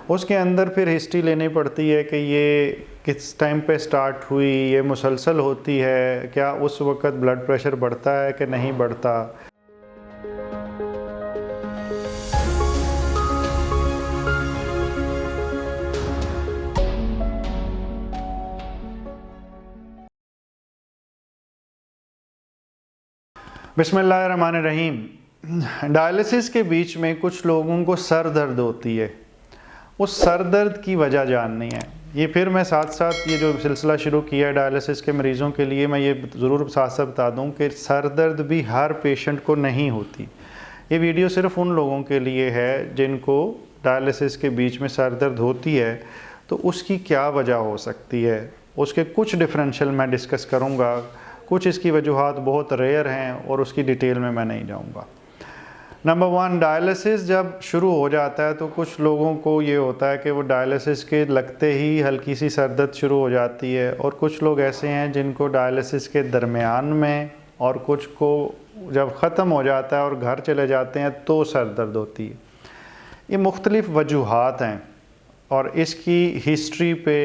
उसके अंदर फिर हिस्ट्री लेनी पड़ती है कि ये किस टाइम पे स्टार्ट हुई, ये मुसलसल होती है, क्या उस वक़्त ब्लड प्रेशर बढ़ता है कि नहीं बढ़ता। बिस्मिल्लाहिर्रहमानिर्रहीम। डायलिसिस के बीच में कुछ लोगों को सर दर्द होती है, उस सर दर्द की वजह जाननी है। ये फिर मैं साथ साथ ये जो सिलसिला शुरू किया है डायलिसिस के मरीज़ों के लिए, मैं ये ज़रूर साथ साथ बता दूं कि सर दर्द भी हर पेशेंट को नहीं होती। ये वीडियो सिर्फ उन लोगों के लिए है जिनको डायलिसिस के बीच में सर दर्द होती है, तो उसकी क्या वजह हो सकती है, उसके कुछ डिफरेंशियल मैं डिस्कस करूँगा। कुछ इसकी वजूहात बहुत रेयर हैं और उसकी डिटेल में मैं नहीं जाऊँगा। नंबर 1, डायलिसिस जब शुरू हो जाता है तो कुछ लोगों को ये होता है कि वो डायलिसिस के लगते ही हल्की सी सर दर्द शुरू हो जाती है, और कुछ लोग ऐसे हैं जिनको डायलिसिस के दरमियान में, और कुछ को जब ख़त्म हो जाता है और घर चले जाते हैं तो सर दर्द होती है। ये मुख्तलिफ़ वजूहात हैं और इसकी हिस्ट्री पे,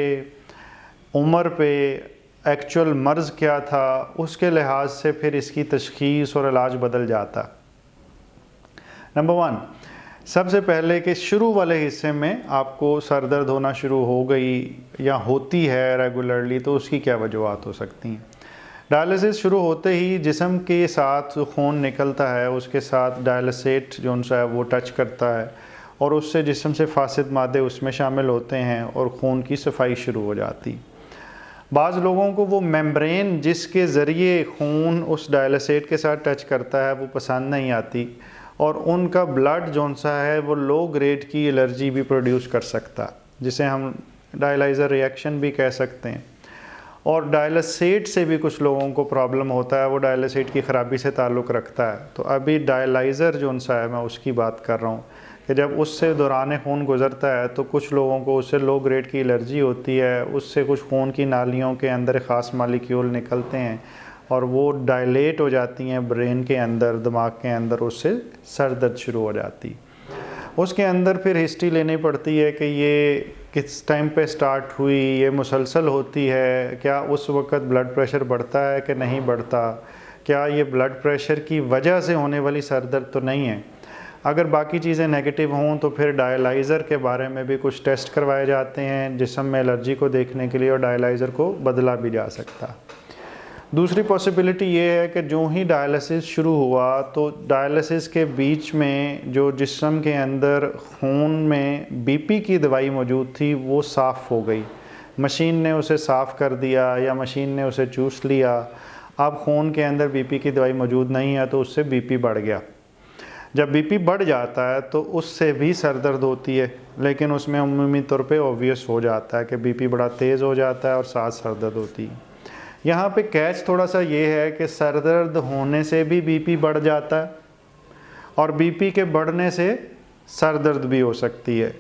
उम्र पे, एक्चुअल मर्ज़ क्या था, उसके लिहाज से फिर इसकी तशख़ीस और इलाज बदल जाता। नंबर 1, सबसे पहले कि शुरू वाले हिस्से में आपको सर दर्द होना शुरू हो गई या होती है रेगुलरली, तो उसकी क्या वजूहात हो सकती हैं। डायलिसिस शुरू होते ही जिस्म के साथ जो खून निकलता है उसके साथ डायलिसेट जो सा है वो टच करता है, और उससे जिस्म से फासिद मादे उसमें शामिल होते हैं और खून की सफाई शुरू हो जाती। बाज़ लोगों को वो मेम्ब्रेन जिसके ज़रिए खून उस डायलिसेट के साथ टच करता है वो पसंद नहीं आती, और उनका ब्लड जौन सा है वो लो ग्रेड की एलर्जी भी प्रोड्यूस कर सकता, जिसे हम डायलाइज़र रिएक्शन भी कह सकते हैं। और डायलिसेट से भी कुछ लोगों को प्रॉब्लम होता है, वो डायलिसेट की ख़राबी से ताल्लुक़ रखता है। तो अभी डायलाइज़र जौन सा है मैं उसकी बात कर रहा हूँ कि जब उससे दौरान खून गुज़रता है तो कुछ लोगों को उससे लो ग्रेड की एलर्जी होती है, उससे कुछ खून की नालियों के अंदर ख़ास मालिक्यूल निकलते हैं और वो डायलेट हो जाती हैं ब्रेन के अंदर, दिमाग के अंदर, उससे सर दर्द शुरू हो जाती। उसके अंदर फिर हिस्ट्री लेनी पड़ती है कि ये किस टाइम पे स्टार्ट हुई, ये मुसलसल होती है, क्या उस वक़्त ब्लड प्रेशर बढ़ता है कि नहीं बढ़ता, क्या ये ब्लड प्रेशर की वजह से होने वाली सर दर्द तो नहीं है। अगर बाकी चीज़ें नेगेटिव हों तो फिर डायलाइज़र के बारे में भी कुछ टेस्ट करवाए जाते हैं जिस्म में एलर्जी को देखने के लिए, और डायलाइज़र को बदला भी जा सकता। दूसरी पॉसिबिलिटी ये है कि जो ही डायलिसिस शुरू हुआ तो डायलिसिस के बीच में जो जिस्म के अंदर खून में बीपी की दवाई मौजूद थी वो साफ़ हो गई, मशीन ने उसे साफ़ कर दिया या मशीन ने उसे चूस लिया। अब खून के अंदर बीपी की दवाई मौजूद नहीं है तो उससे बीपी बढ़ गया। जब बीपी बढ़ जाता है तो उससे भी सर दर्द होती है, लेकिन उसमें अमूमी तौर पे ऑब्वियस हो जाता है कि बीपी बड़ा तेज़ हो जाता है और साथ सर दर्द होती है। यहाँ पे कैच थोड़ा सा ये है कि सर दर्द होने से भी बीपी बढ़ जाता है और बीपी के बढ़ने से सर दर्द भी हो सकती है।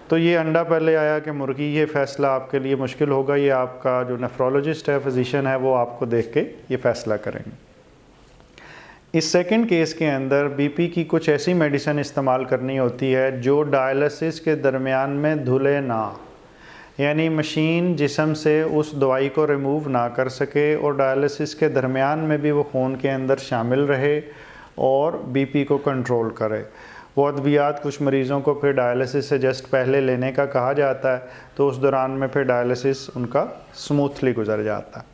तो ये अंडा पहले आया कि मुर्गी, ये फ़ैसला आपके लिए मुश्किल होगा। ये आपका जो नेफ्रोलॉजिस्ट है, फिजिशियन है, वो आपको देख के ये फ़ैसला करेंगे। इस सेकंड केस के अंदर बीपी की कुछ ऐसी मेडिसिन इस्तेमाल करनी होती है जो डायलिसिस के दरमियान में धुले ना, यानी मशीन जिस्म से उस दवाई को रिमूव ना कर सके और डायलिसिस के दरमियान में भी वो खून के अंदर शामिल रहे और बीपी को कंट्रोल करे। वो अद्वियात कुछ मरीज़ों को फिर डायलिसिस से जस्ट पहले लेने का कहा जाता है, तो उस दौरान में फिर डायलिसिस उनका स्मूथली गुजर जाता है।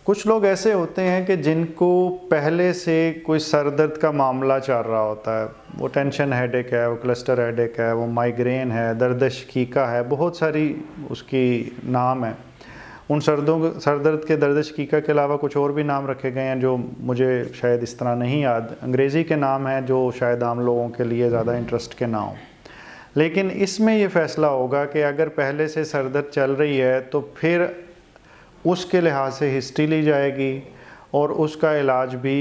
कुछ लोग ऐसे होते हैं कि जिनको पहले से कोई सर दर्द का मामला चल रहा होता है, वो टेंशन हेडेक है, वो क्लस्टर हेडेक है, वो माइग्रेन है, दर्द शकीका है, बहुत सारी उसकी नाम है। उन सर दर्द के दर्द शकीका के अलावा कुछ और भी नाम रखे गए हैं जो मुझे शायद इस तरह नहीं याद, अंग्रेज़ी के नाम हैं जो शायद आम लोगों के लिए ज़्यादा इंटरेस्ट के ना हो। लेकिन इसमें ये फ़ैसला होगा कि अगर पहले से सर दर्द चल रही है तो फिर उसके लिहाज से हिस्ट्री ली जाएगी और उसका इलाज भी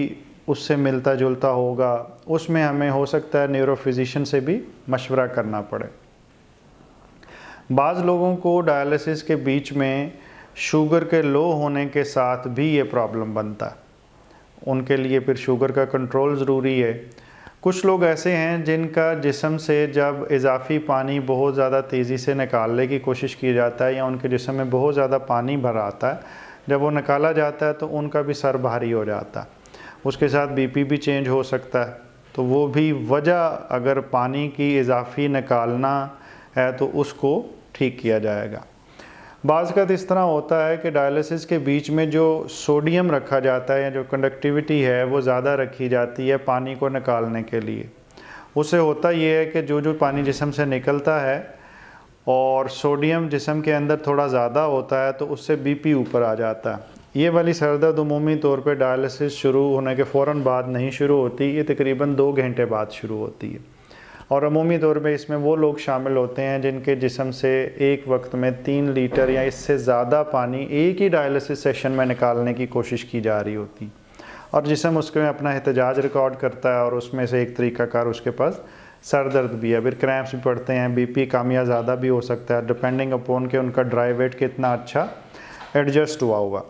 उससे मिलता जुलता होगा। उसमें हमें हो सकता है न्यूरोफिजिशियन से भी मशवरा करना पड़े। बाज़ लोगों को डायलिसिस के बीच में शुगर के लो होने के साथ भी ये प्रॉब्लम बनता है, उनके लिए फिर शुगर का कंट्रोल ज़रूरी है। कुछ लोग ऐसे हैं जिनका जिस्म से जब इजाफ़ी पानी बहुत ज़्यादा तेज़ी से निकालने की कोशिश की जाता है या उनके जिस्म में बहुत ज़्यादा पानी भरा आता है, जब वो निकाला जाता है तो उनका भी सर भारी हो जाता है, उसके साथ बीपी भी चेंज हो सकता है। तो वो भी वजह अगर पानी की इजाफ़ी निकालना है तो उसको ठीक किया जाएगा। बाज़ का इस तरह होता है कि डायलिसिस के बीच में जो सोडियम रखा जाता है या जो कंडक्टिविटी है वो ज़्यादा रखी जाती है पानी को निकालने के लिए। उससे होता ये है कि जो पानी जिस्म से निकलता है और सोडियम जिस्म के अंदर थोड़ा ज़्यादा होता है तो उससे बीपी ऊपर आ जाता है। ये वाली सर दर्द उमूमी तौर पे डायलिसिस शुरू होने के फ़ौरन बाद नहीं शुरू होती, ये तकरीबन 2 घंटे बाद शुरू होती है। और अमूमी तौर पे इसमें वो लोग शामिल होते हैं जिनके जिस्म से एक वक्त में 3 लीटर या इससे ज़्यादा पानी एक ही डायलिसिस सेशन में निकालने की कोशिश की जा रही होती और जिस्म उसके में अपना एहतजाज रिकॉर्ड करता है और उसमें से एक तरीक़ाकार उसके पास सर दर्द भी है, फिर क्रैम्प्स भी पड़ते हैं, बीपी कम या ज़्यादा भी हो सकता है डिपेंडिंग अपॉन के उनका ड्राई वेट कितना अच्छा एडजस्ट हुआ होगा।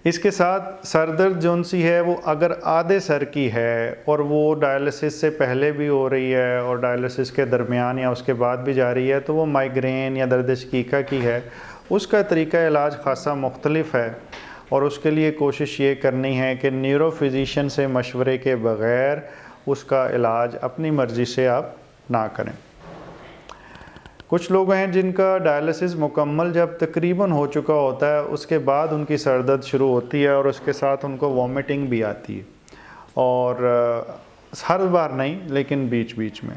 इसके साथ सर दर्द जौन सी है वो अगर आधे सर की है और वो डायलिसिस से पहले भी हो रही है और डायलिसिस के दरमियान या उसके बाद भी जा रही है तो वो माइग्रेन या दर्द शकीका की है, उसका तरीका इलाज ख़ासा मुख्तलिफ है और उसके लिए कोशिश ये करनी है कि न्यूरो फिजिशियन से मशवरे के बग़ैर उसका इलाज अपनी मर्ज़ी से आप ना करें। कुछ लोग हैं जिनका डायलिसिस मुकम्मल जब तकरीबन हो चुका होता है उसके बाद उनकी सर दर्द शुरू होती है और उसके साथ उनको वॉमिटिंग भी आती है और हर बार नहीं लेकिन बीच बीच में।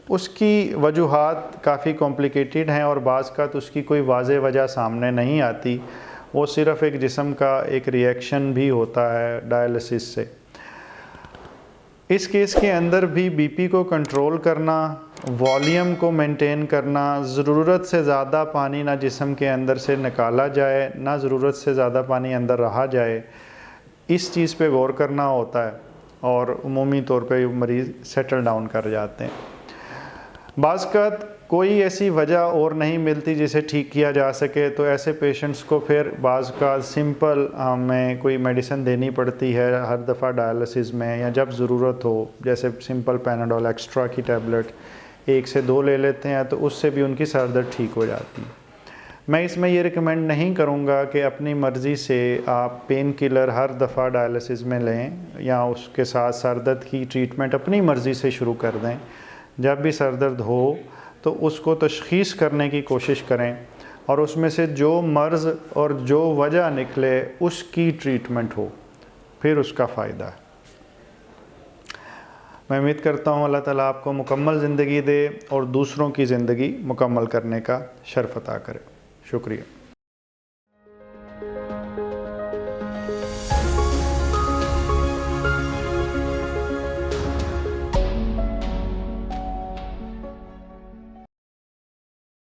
उसकी वजूहात काफ़ी कॉम्प्लिकेटेड हैं और बाज़ का तो उसकी कोई वाज़ेह वजह सामने नहीं आती, वो सिर्फ़ एक जिस्म का एक रिएक्शन भी होता है डायलिसिस से। इस केस के अंदर भी बीपी को कंट्रोल करना, वॉल्यूम को मेंटेन करना, ज़रूरत से ज़्यादा पानी ना जिस्म के अंदर से निकाला जाए ना ज़रूरत से ज़्यादा पानी अंदर रहा जाए, इस चीज़ पे गौर करना होता है और उमूमी तौर पे मरीज़ सेटल डाउन कर जाते हैं। बाज़ का कोई ऐसी वजह और नहीं मिलती जिसे ठीक किया जा सके तो ऐसे पेशेंट्स को फिर बाज़ का सिंपल हमें कोई मेडिसिन देनी पड़ती है हर दफ़ा डायलिसिस में या जब ज़रूरत हो, जैसे सिंपल पैनाडोल एक्स्ट्रा की टैबलेट 1 से 2 ले लेते हैं तो उससे भी उनकी सर दर्द ठीक हो जाती है। मैं इसमें ये रिकमेंड नहीं करूँगा कि अपनी मर्ज़ी से आप पेन किलर हर दफ़ा डायलिसिस में लें या उसके साथ सर दर्द की ट्रीटमेंट अपनी मर्ज़ी से शुरू कर दें। जब भी सर दर्द हो तो उसको तशख़ीस करने की कोशिश करें और उसमें से जो मर्ज़ और जो वजह निकले उसकी ट्रीटमेंट हो, फिर उसका फ़ायदा है। मैं उम्मीद करता हूँ अल्लाह ताला आपको मुकम्मल ज़िंदगी दे और दूसरों की ज़िंदगी मुकम्मल करने का शर्फ़ अता करे। शुक्रिया।